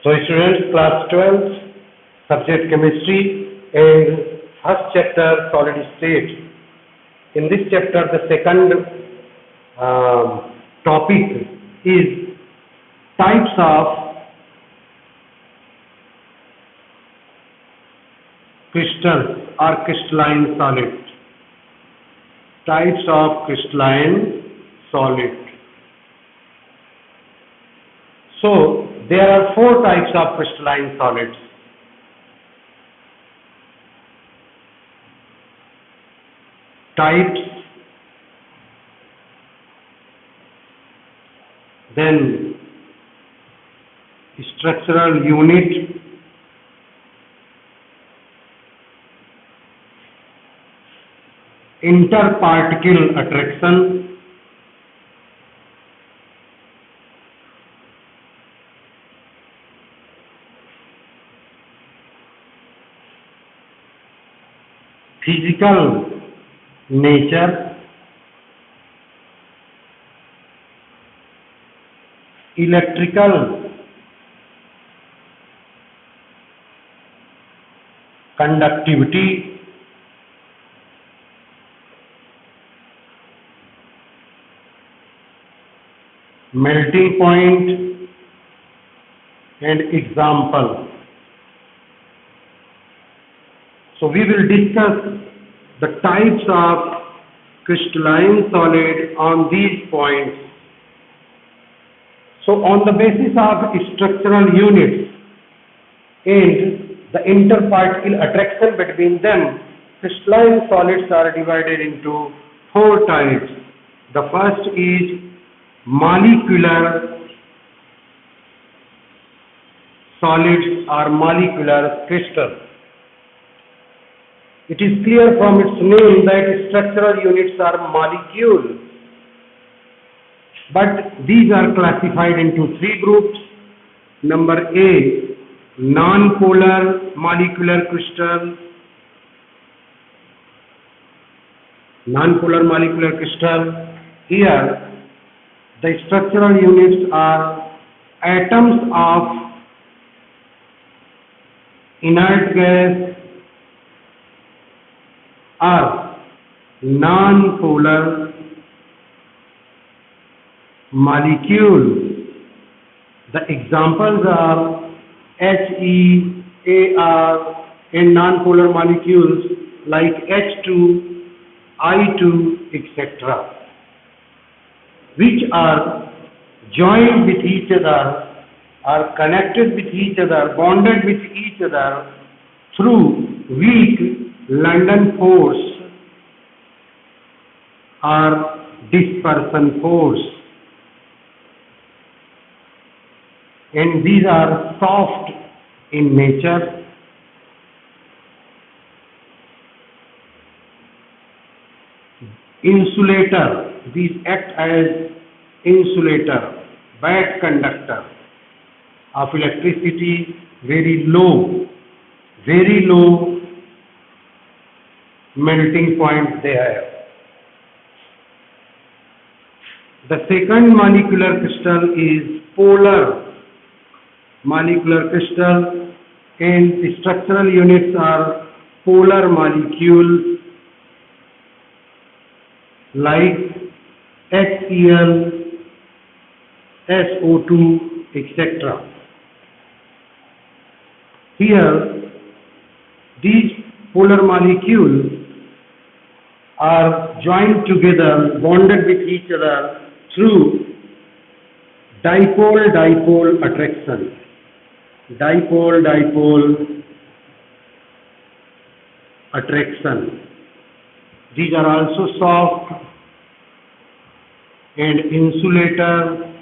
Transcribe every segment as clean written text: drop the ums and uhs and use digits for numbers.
So students, class 12, subject chemistry and first chapter solid state. In this chapter, the second topic is types of crystals or crystalline solid. Types of crystalline solid. So there are four types of crystalline solids. Types, then structural unit, interparticle attraction, physical nature, electrical conductivity, melting point, and example. So we will discuss the types of crystalline solid on these points. So on the basis of structural units and the interparticle attraction between them, crystalline solids are divided into four types. The first is molecular solids or molecular crystals. It is clear from its name that structural units are molecules, but these are classified into three groups. Number A, non-polar molecular crystal. Non-polar molecular crystal. Here, the structural units are atoms of inert gas or non-polar molecules. The examples are HEAR and non-polar molecules like H2, I2, etc., which are joined with each other, are connected with each other, bonded with each other through weak London force or dispersion force, and these are soft in nature. Insulator, these act as insulator, bad conductor of electricity, very low melting point they have. The second molecular crystal is polar molecular crystal, and the structural units are polar molecules like HCl, SO2, etc. Here, these polar molecules are joined together, bonded with each other through dipole-dipole attraction. Dipole-dipole attraction. These are also soft and insulator,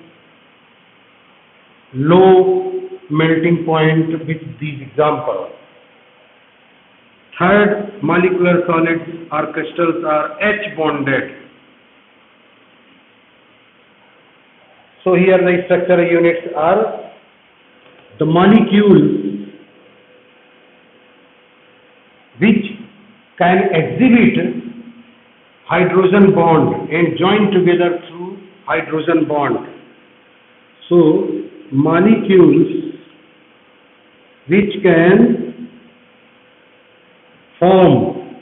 low melting point with these examples. Third molecular solids or crystals are H-bonded. So here the structural units are the molecules which can exhibit hydrogen bond and join together through hydrogen bond. So molecules which can form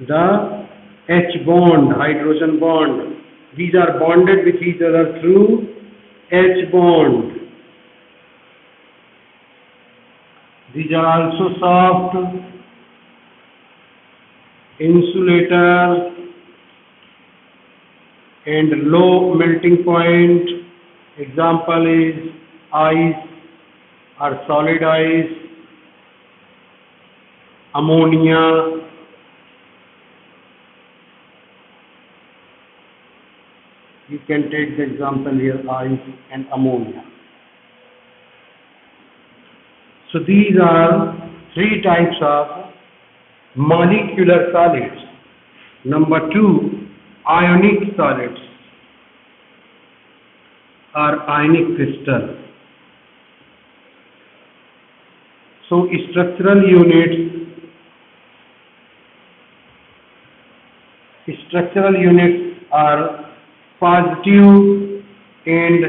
the H bond, hydrogen bond. These are bonded with each other through H bond. These are also soft insulator and low melting point. Example is ice or solid ice, ammonia. You can take the example here, ice and ammonia. So these are three types of molecular solids. Number two, ionic solids or ionic crystal. So structural units are positive and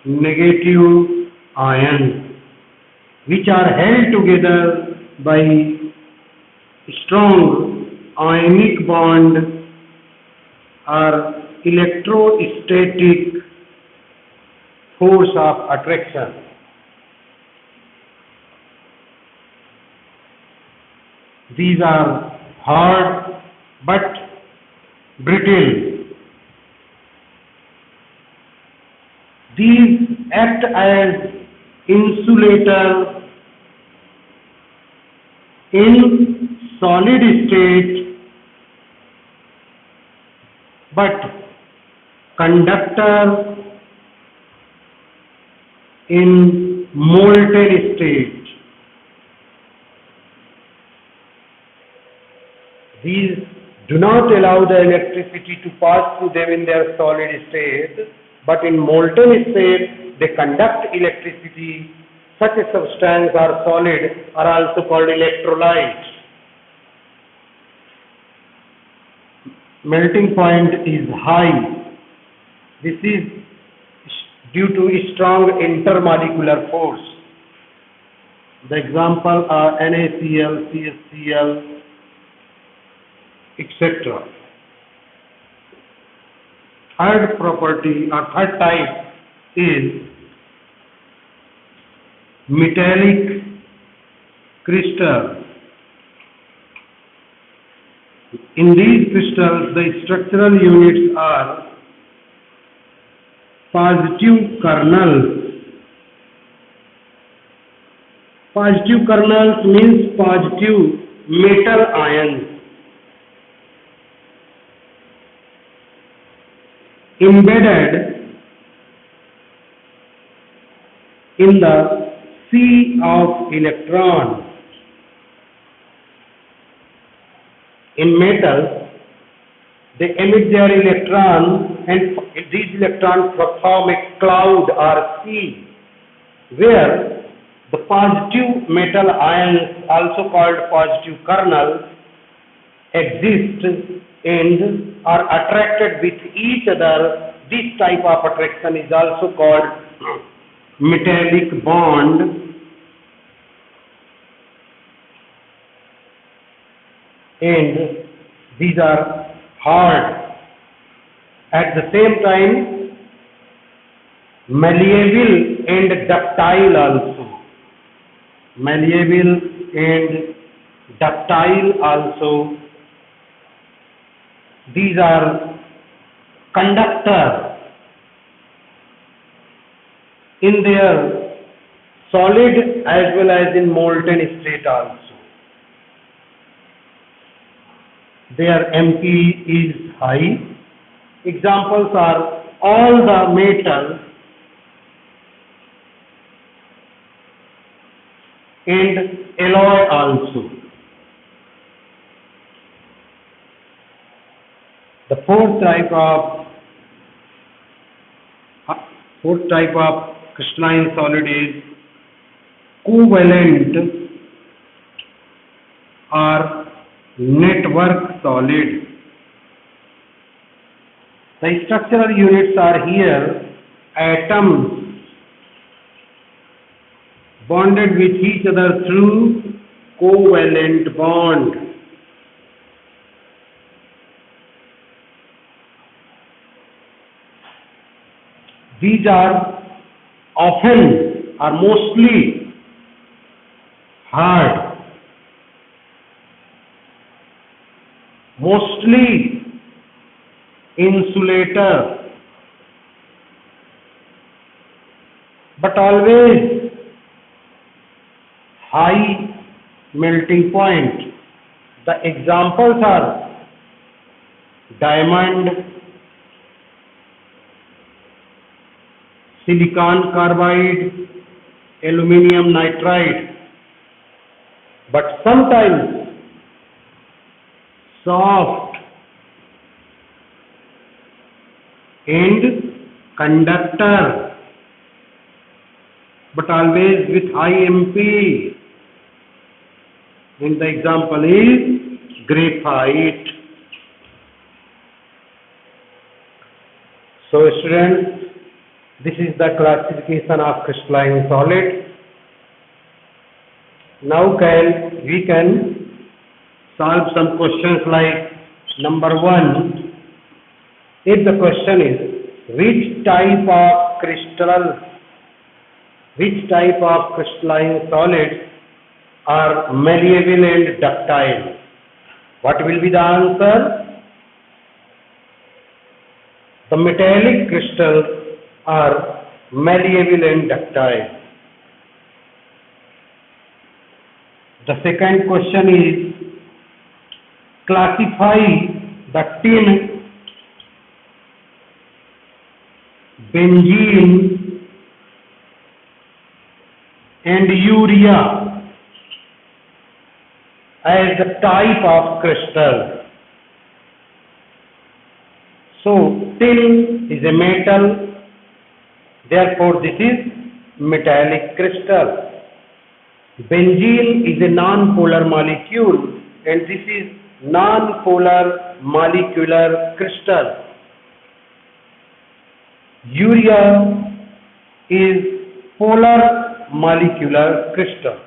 negative ions, which are held together by strong ionic bond or electrostatic force of attraction. These are hard but brittle. These act as insulator in solid state but conductor in molten state. These do not allow the electricity to pass through them in their solid state, but in molten state they conduct electricity. Such a substance or solid are also called electrolytes. Melting point is high. This is due to strong intermolecular force. The example are NaCl, CaCl, etc. Third property or third type is metallic crystal. In these crystals, the structural units are positive kernels. Positive kernels means positive metal ions embedded in the sea of electrons. In metal, they emit their electrons and these electrons form a cloud or sea where the positive metal ions, also called positive kernels, exist and are attracted with each other. This type of attraction is also called metallic bond. And these are hard. At the same time, malleable and ductile also. Malleable and ductile also. These are conductor in their solid as well as in molten state also. Their MP is high. Examples are all the metals and alloy also. The fourth type of crystalline solid is covalent or network solid. The structural units are here atoms bonded with each other through covalent bond. These are often or mostly hard, mostly insulator, but always high melting point. The examples are diamond, silicon carbide, aluminum nitride, but sometimes soft and conductor, but always with high MP. And the example is graphite. So students, this is the classification of crystalline solid. Now we can solve some questions like number 1. If the question is which type of crystalline solids are malleable and ductile, what will be the answer? The metallic crystals are malleable and ductile. The second question is classify the tin, benzene and urea as the type of crystal. So tin is a metal, therefore this is metallic crystal. Benzene is a non-polar molecule and this is non-polar molecular crystal. Urea is polar molecular crystal.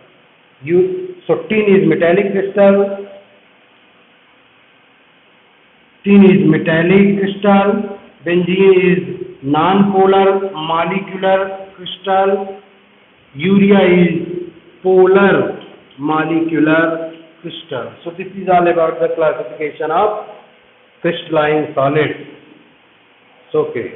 So tin is metallic crystal. Tin is metallic crystal. Benzene is non-polar molecular crystal. Urea is polar molecular crystal. So this is all about the classification of crystalline solids. Okay.